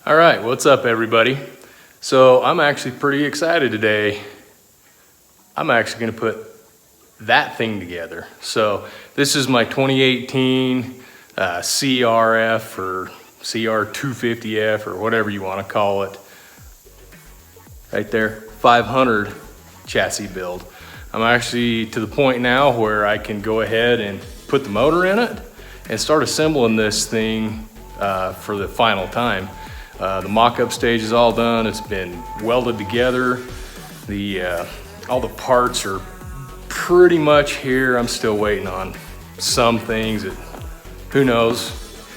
All right, what's up everybody? So I'm actually pretty excited today. I'm actually gonna put that thing together. So this is my 2018 CRF or CR250F or whatever you wanna call it. Right there, 500 chassis build. I'm actually to the point now where I can go ahead and put the motor in it and start assembling this thing for the final time. The mock-up stage is all done. It's been welded together. All the parts are pretty much here. I'm still waiting on some things that who knows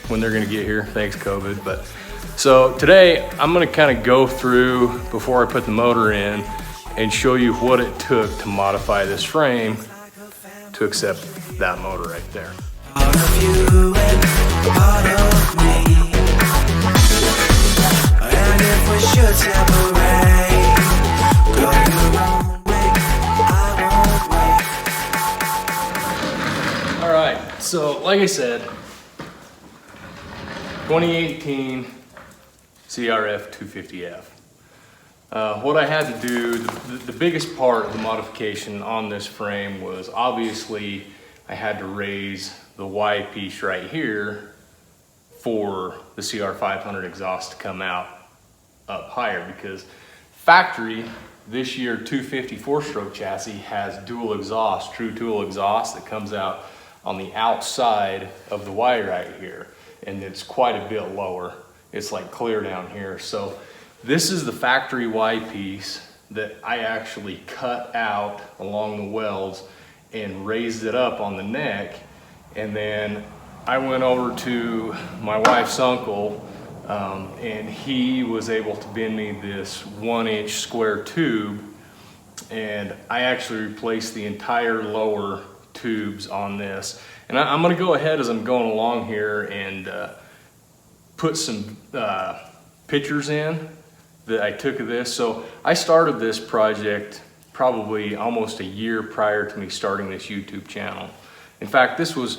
when they're gonna get here, thanks COVID. But so today I'm gonna kind of go through before I put the motor in and show you what it took to modify this frame to accept that motor right there. Part of you and part of me. And if we should separate, go your own way, I won't wait. All right, so like I said, 2018 CRF 250F. What I had to do, the biggest part of the modification on this frame was obviously I had to raise the Y piece right here for the CR500 exhaust to come out up higher, because factory this year 250 4-stroke chassis has dual exhaust, true dual exhaust that comes out on the outside of the Y right here, and it's quite a bit lower. It's like clear down here. So this is the factory Y piece that I actually cut out along the welds and raised it up on the neck. And then I went over to my wife's uncle and he was able to bend me this 1-inch square tube, and I actually replaced the entire lower tubes on this. And I'm gonna go ahead as I'm going along here and put some pictures in that I took of this. So I started this project probably almost a year prior to me starting this YouTube channel. In fact, this was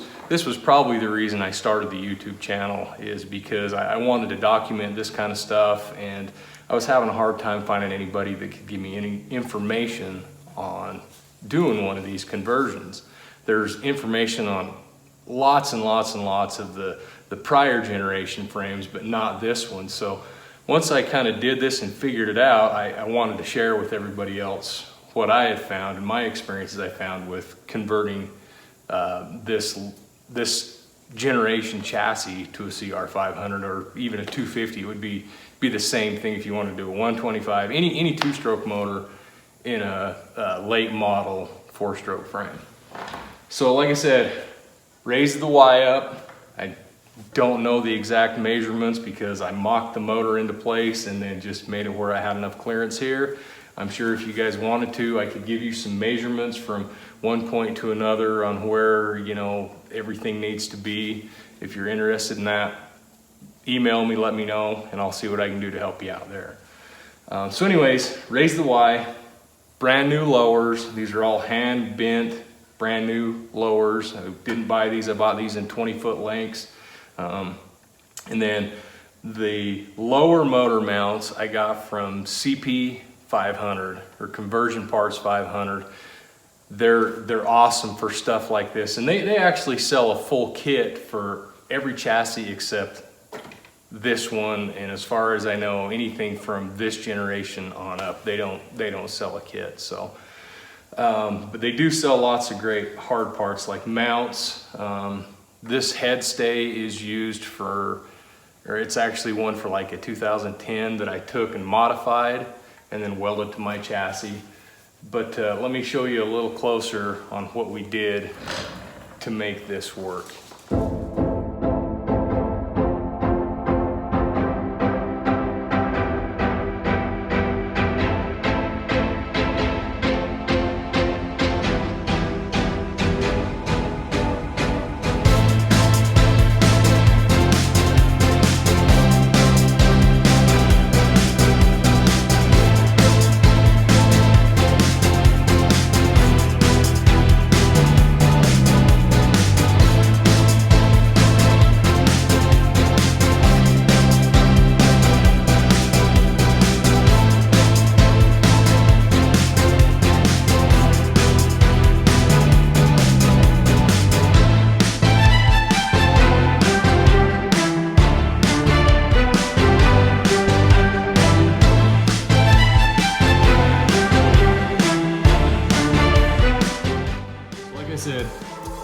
probably the reason I started the YouTube channel, is because I wanted to document this kind of stuff, and I was having a hard time finding anybody that could give me any information on doing one of these conversions. There's information on lots and lots and lots of the prior generation frames, but not this one. So once I kind of did this and figured it out, I wanted to share with everybody else what I had found and my experiences I found with converting this generation chassis to a CR500 or even a 250. It would be the same thing if you want to do a 125, any two-stroke motor in a late model 4-stroke frame. So like I said, raised the Y up. I don't know the exact measurements because I mocked the motor into place and then just made it where I had enough clearance here. I'm sure if you guys wanted to, I could give you some measurements from one point to another on where, you know, everything needs to be. If you're interested in that, email me, let me know, and I'll see what I can do to help you out there. So anyways, raise the Y, brand new lowers. These are all hand bent, brand new lowers. I didn't buy these, I bought these in 20-foot lengths. And then the lower motor mounts I got from CP 500 or Conversion Parts 500. They're awesome for stuff like this, and they actually sell a full kit for every chassis except this one, and as far as I know, anything from this generation on up, they don't sell a kit. So but they do sell lots of great hard parts like mounts. This head stay is used for, or it's actually one for like a 2010 that I took and modified and then welded to my chassis. But let me show you a little closer on what we did to make this work.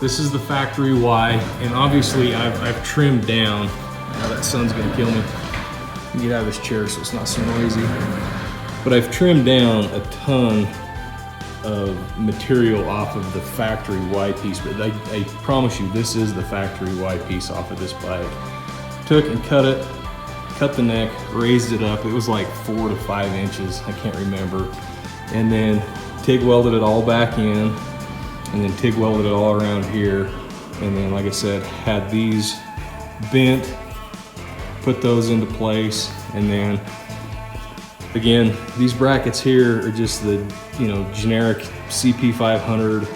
This is the factory Y, and obviously I've trimmed down. Now that sun's gonna kill me. Get out of this chair so it's not so noisy. But I've trimmed down a ton of material off of the factory Y piece, but I promise you, this is the factory Y piece off of this bike. Took and cut it, cut the neck, raised it up. It was like 4 to 5 inches, I can't remember. And then TIG welded it all back in, and then TIG welded it all around here. And then, like I said, had these bent, put those into place, and then again, these brackets here are just the generic CP500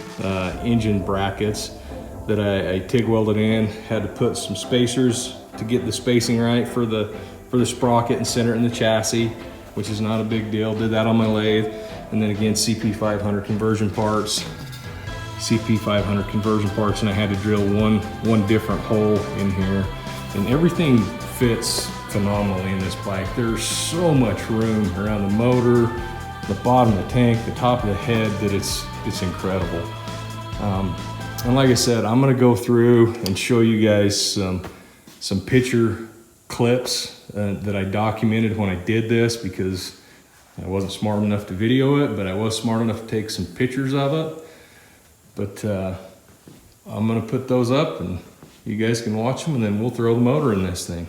engine brackets that I TIG welded in. Had to put some spacers to get the spacing right for the sprocket and center it in the chassis, which is not a big deal. Did that on my lathe, and then again CP500 conversion parts. And I had to drill one different hole in here, and everything fits phenomenally in this bike. There's so much room around the motor, the bottom of the tank, the top of the head, that it's incredible. And like I said, I'm gonna go through and show you guys some picture clips that I documented when I did this, because I wasn't smart enough to video it, but I was smart enough to take some pictures of it. But I'm gonna put those up and you guys can watch them, and then we'll throw the motor in this thing.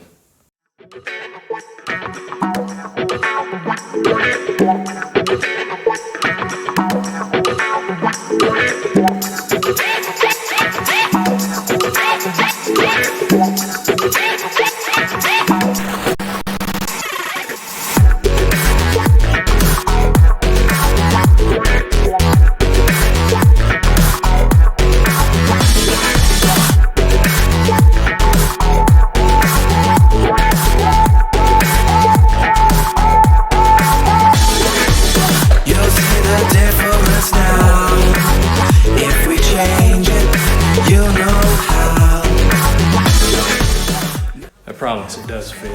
I promise it does fit.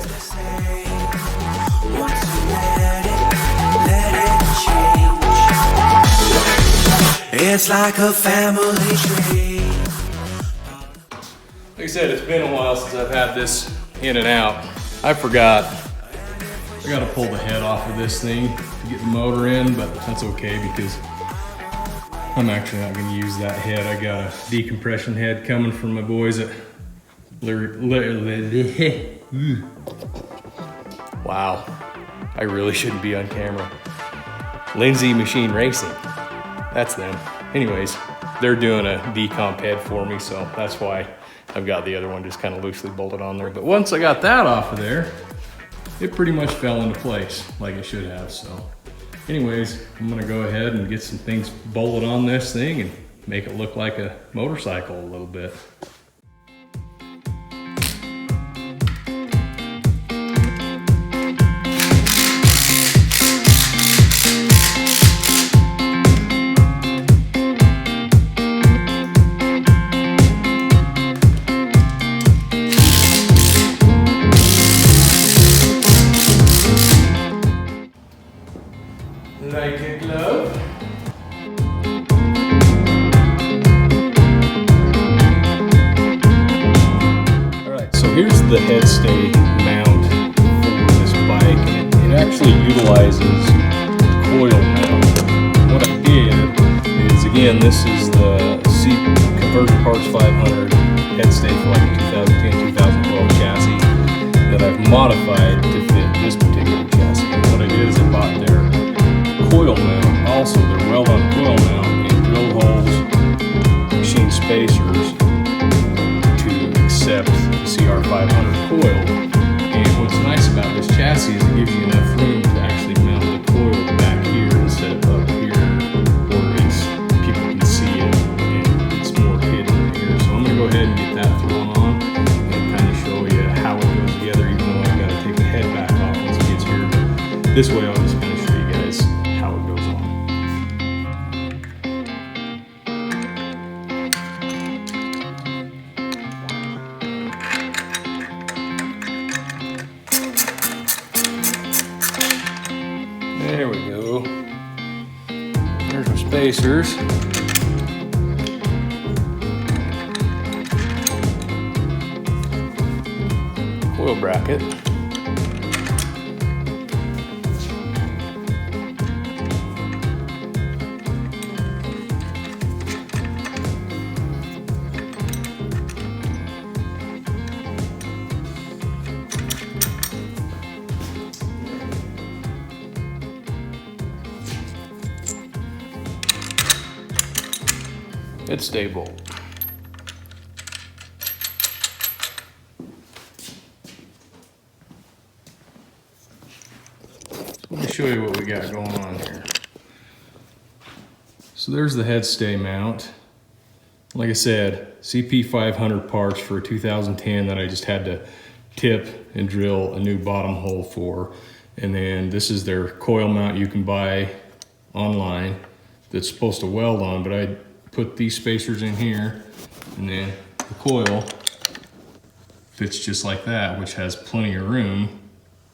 It's like a family tree. Like I said, it's been a while since I've had this in and out. I forgot. I gotta pull the head off of this thing to get the motor in, but that's okay because I'm actually not gonna use that head. I got a decompression head coming from my boys at Wow, I really shouldn't be on camera. Lindsay Machine Racing, that's them. Anyways, they're doing a decomp head for me, so that's why I've got the other one just kind of loosely bolted on there. But once I got that off of there, it pretty much fell into place like it should have. So anyways, I'm gonna go ahead and get some things bolted on this thing and make it look like a motorcycle a little bit. Like a glove. Alright, so here's the head stay mount for this bike, and it actually utilizes coil mount. What I did is, again, this is the C Conversion Parts 500 head stay for like a 2010-2012 chassis that I've modified to fit this particular chassis. And what I did is I bought their coil mount, also their weld-on coil mount, and drill holes, machine spacers to accept the CR500 coil. And what's nice about this chassis is it gives you enough room to actually mount the coil back here instead of up here, where people can see it and it's more hidden here. So I'm going to go ahead and get that thrown on and kind of show you how it goes together, even though I've got to take the head back off once it gets here. This way I'll just kind of show you guys how it goes on. There we go. There's our spacers. coil bracket. It's stable. Let me show you what we got going on here. So there's the head stay mount. Like I said, CP 500 parts for a 2010 that I just had to tip and drill a new bottom hole for. And then this is their coil mount you can buy online that's supposed to weld on, but I put these spacers in here, and then the coil fits just like that, which has plenty of room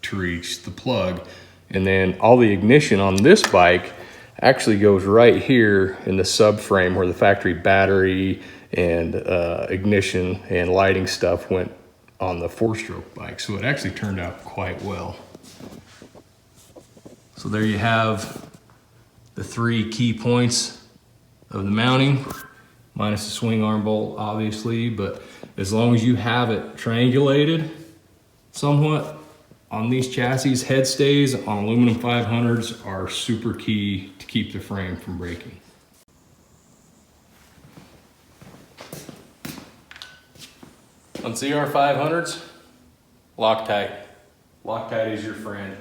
to reach the plug. And then all the ignition on this bike actually goes right here in the subframe where the factory battery and ignition and lighting stuff went on the 4-stroke bike. So it actually turned out quite well. So there you have the 3 key points of the mounting, minus the swing arm bolt, obviously, but as long as you have it triangulated somewhat on these chassis, head stays on aluminum 500s are super key to keep the frame from breaking. On CR 500s, Loctite. Loctite is your friend.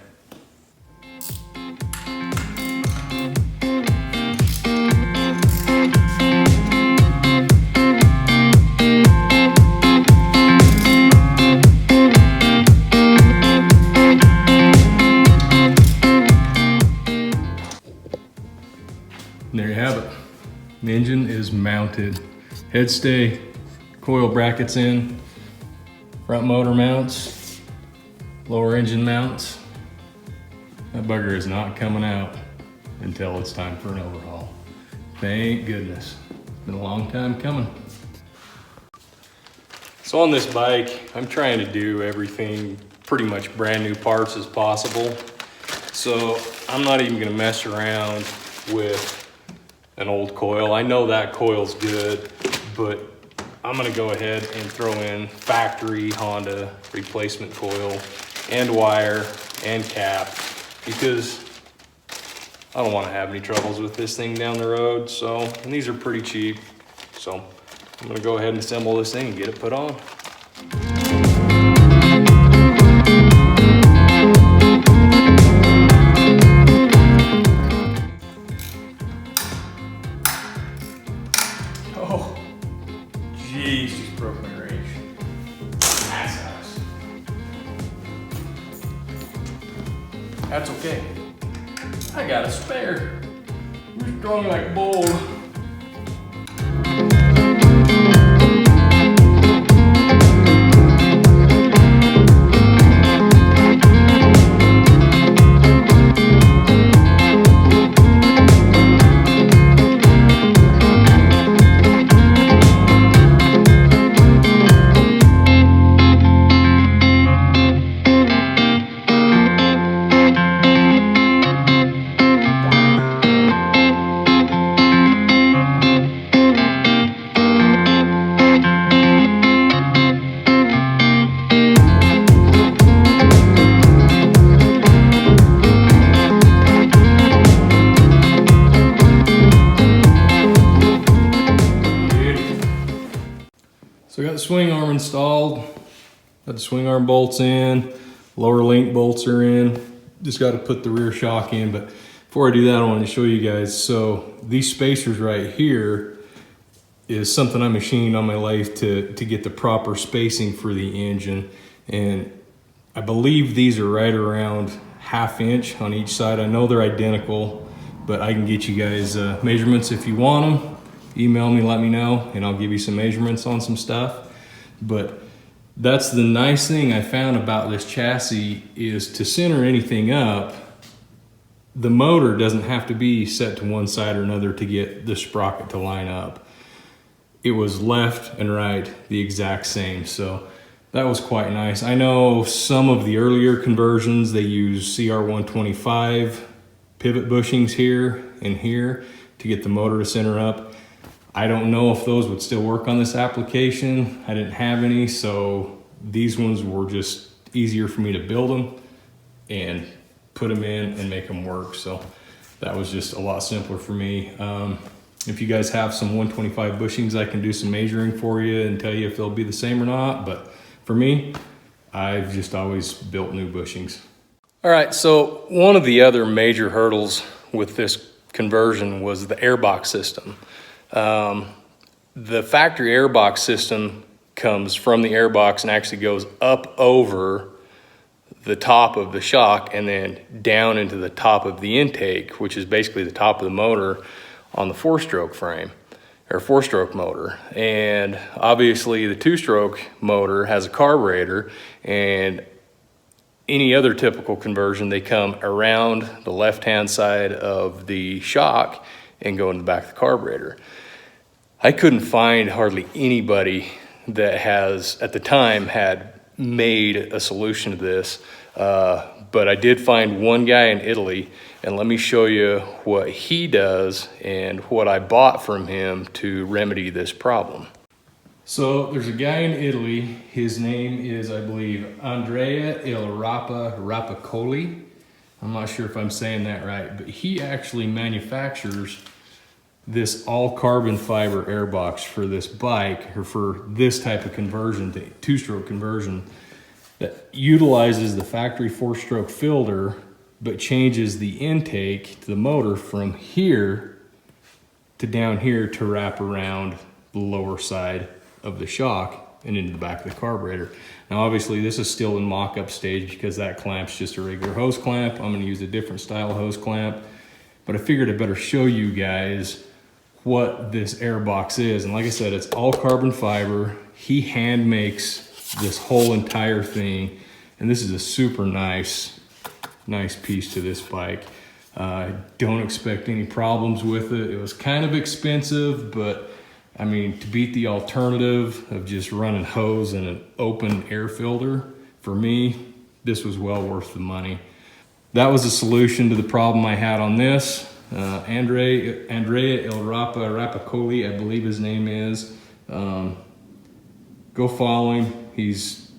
And there you have it. The engine is mounted. Head stay, coil brackets in, front motor mounts, lower engine mounts. That bugger is not coming out until it's time for an overhaul. Thank goodness. Been a long time coming. So on this bike, I'm trying to do everything pretty much brand new parts as possible. So I'm not even gonna mess around with an old coil. I know that coil's good, but I'm gonna go ahead and throw in factory Honda replacement coil and wire and cap because I don't wanna have any troubles with this thing down the road. So, and these are pretty cheap. So I'm gonna go ahead and assemble this thing and get it put on. Oh, jeez, just broke my wrench. That sucks. That's okay. I got a spare. You're strong like bull. So I got the swing arm installed, got the swing arm bolts in, lower link bolts are in, just got to put the rear shock in. But before I do that, I want to show you guys. So these spacers right here is something I machined on my lathe to get the proper spacing for the engine. And I believe these are right around 1/2 inch on each side. I know they're identical, but I can get you guys measurements if you want them. Email me, let me know, and I'll give you some measurements on some stuff. But that's the nice thing I found about this chassis is to center anything up, the motor doesn't have to be set to one side or another to get the sprocket to line up. It was left and right the exact same. So that was quite nice. I know some of the earlier conversions, they use CR125 pivot bushings here and here to get the motor to center up. I don't know if those would still work on this application. I didn't have any, so these ones were just easier for me to build them and put them in and make them work. So that was just a lot simpler for me. If you guys have some 125 bushings, I can do some measuring for you and tell you if they'll be the same or not. But for me, I've just always built new bushings. All right, so one of the other major hurdles with this conversion was the airbox system. The factory airbox system comes from the airbox and actually goes up over the top of the shock and then down into the top of the intake, which is basically the top of the motor on the four-stroke frame or four-stroke motor. And obviously the two-stroke motor has a carburetor, and any other typical conversion, they come around the left-hand side of the shock and go in the back of the carburetor. I couldn't find hardly anybody that has, at the time, had made a solution to this, but I did find one guy in Italy, and let me show you what he does and what I bought from him to remedy this problem. So there's a guy in Italy. His name is, I believe, Andrea Il Rapacoli. I'm not sure if I'm saying that right, but he actually manufactures this all carbon fiber airbox for this bike, or for this type of conversion, the two-stroke conversion, that utilizes the factory four-stroke filter but changes the intake to the motor from here to down here to wrap around the lower side of the shock and into the back of the carburetor. Now obviously this is still in mock-up stage because that clamp's just a regular hose clamp. I'm going to use a different style hose clamp, but I figured I better show you guys what this airbox is. And like I said, it's all carbon fiber. He hand makes this whole entire thing, and this is a super nice piece to this bike. Don't expect any problems with it. It was kind of expensive, but I mean, to beat the alternative of just running hose and an open air filter, for me, this was well worth the money. That was a solution to the problem I had on this. Andrea Il Rapacoli, I believe his name is. Go follow him. He's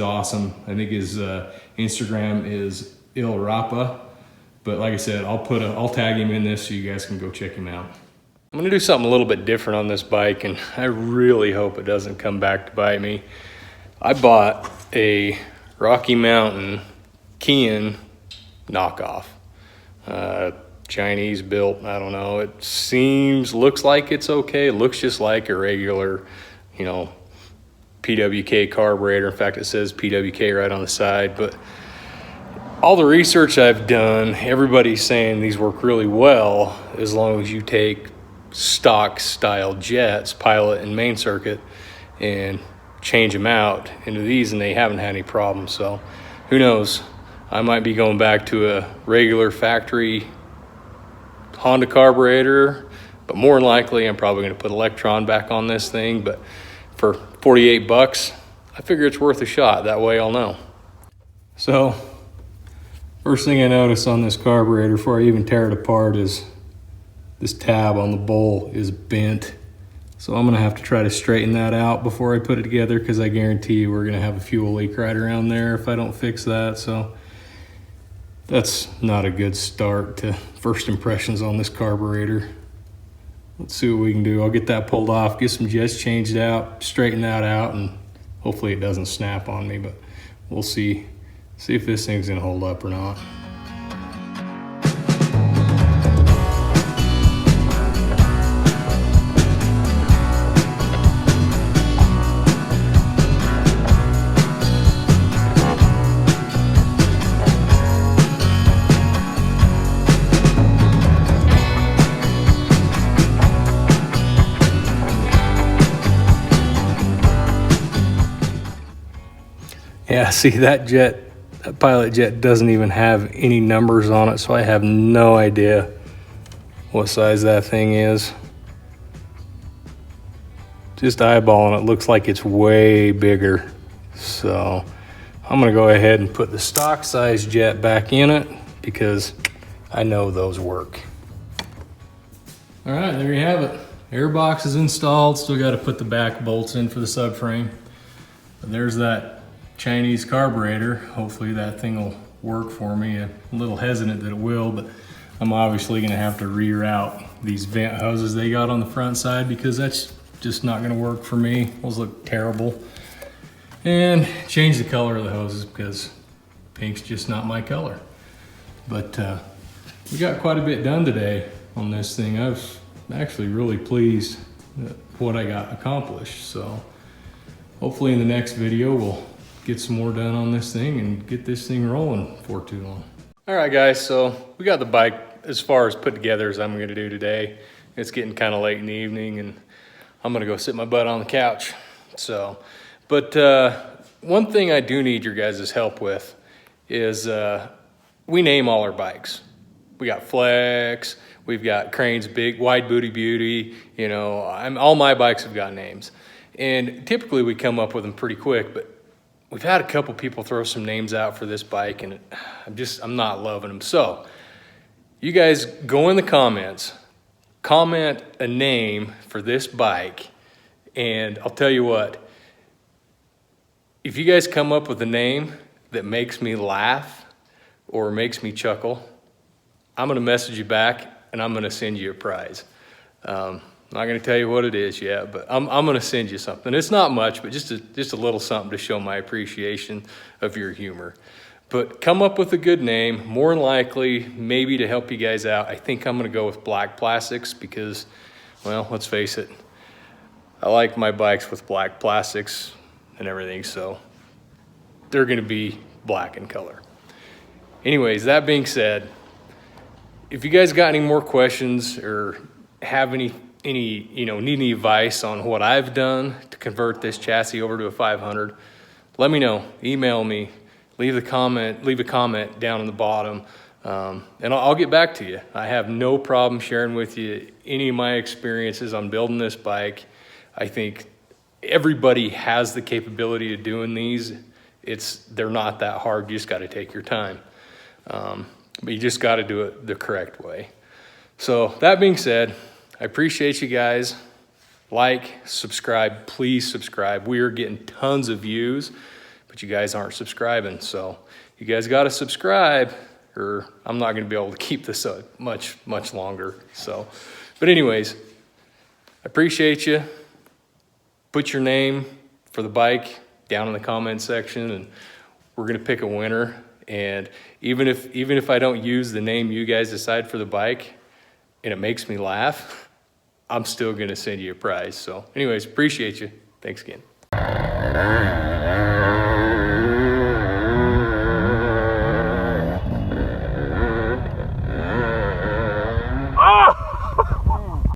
awesome. I think his Instagram is Il Rapa. But like I said, I'll tag him in this so you guys can go check him out. I'm gonna do something a little bit different on this bike, and I really hope it doesn't come back to bite me. I bought a Rocky Mountain Kian knockoff. Chinese built, I don't know. It looks like it's okay. It looks just like a regular, PWK carburetor. In fact, it says PWK right on the side, but all the research I've done, everybody's saying these work really well as long as you take stock style jets, pilot and main circuit, and change them out into these, and they haven't had any problems. So who knows? I might be going back to a regular factory Honda carburetor, but more than likely I'm probably going to put Electron back on this thing. But for 48 bucks, I figure it's worth a shot. That way I'll know. So first thing I notice on this carburetor before I even tear it apart is this tab on the bowl is bent. So I'm gonna have to try to straighten that out before I put it together, because I guarantee you we're gonna have a fuel leak right around there if I don't fix that. So that's not a good start to first impressions on this carburetor. Let's see what we can do. I'll get that pulled off, get some jets changed out, straighten that out, and hopefully it doesn't snap on me, but we'll see if this thing's gonna hold up or not. Yeah, see that pilot jet doesn't even have any numbers on it, so I have no idea what size that thing is. Just eyeballing it, looks like it's way bigger So I'm gonna go ahead and put the stock size jet back in it because I know those work. All right, there you have it. Air box is installed. Still got to put the back bolts in for the subframe. But there's that Chinese carburetor. Hopefully that thing will work for me. I'm a little hesitant that it will, but I'm obviously gonna have to reroute these vent hoses they got on the front side because that's just not gonna work for me. Those look terrible. And change the color of the hoses because pink's just not my color. But we got quite a bit done today on this thing. I was actually really pleased with what I got accomplished. So hopefully in the next video, we'll get some more done on this thing and get this thing rolling for too long. All right, guys, so we got the bike as far as put together as I'm gonna do today. It's getting kind of late in the evening and I'm gonna go sit my butt on the couch. So, but one thing I do need your guys' help with is we name all our bikes. We got Flex, we've got Crane's Big Wide Booty Beauty, you know, all my bikes have got names. And typically we come up with them pretty quick, but we've had a couple people throw some names out for this bike and I'm not loving them. So you guys go in the comments, comment a name for this bike, and I'll tell you what, if you guys come up with a name that makes me laugh or makes me chuckle, I'm gonna message you back and I'm gonna send you a prize. I'm not gonna tell you what it is yet, but I'm gonna send you something. It's not much, but just a little something to show my appreciation of your humor. But come up with a good name, more than likely, maybe to help you guys out. I think I'm gonna go with Black Plastics because, well, let's face it, I like my bikes with black plastics and everything, so they're gonna be black in color. Anyways, that being said, if you guys got any more questions or have any need any advice on what I've done to convert this chassis over to a 500, let me know. Email me, leave a comment down in the bottom, and I'll get back to you. I have no problem sharing with you any of my experiences on building this bike. I think everybody has the capability of doing these. They're not that hard. You just got to take your time. But you just got to do it the correct way. So that being said, I appreciate you guys. Like, subscribe, please subscribe. We are getting tons of views, but you guys aren't subscribing. So you guys got to subscribe or I'm not going to be able to keep this up much longer. So, but anyways, I appreciate you. Put your name for the bike down in the comment section and we're going to pick a winner. And even if I don't use the name you guys decide for the bike and it makes me laugh, I'm still gonna send you a prize. So anyways, appreciate you. Thanks again.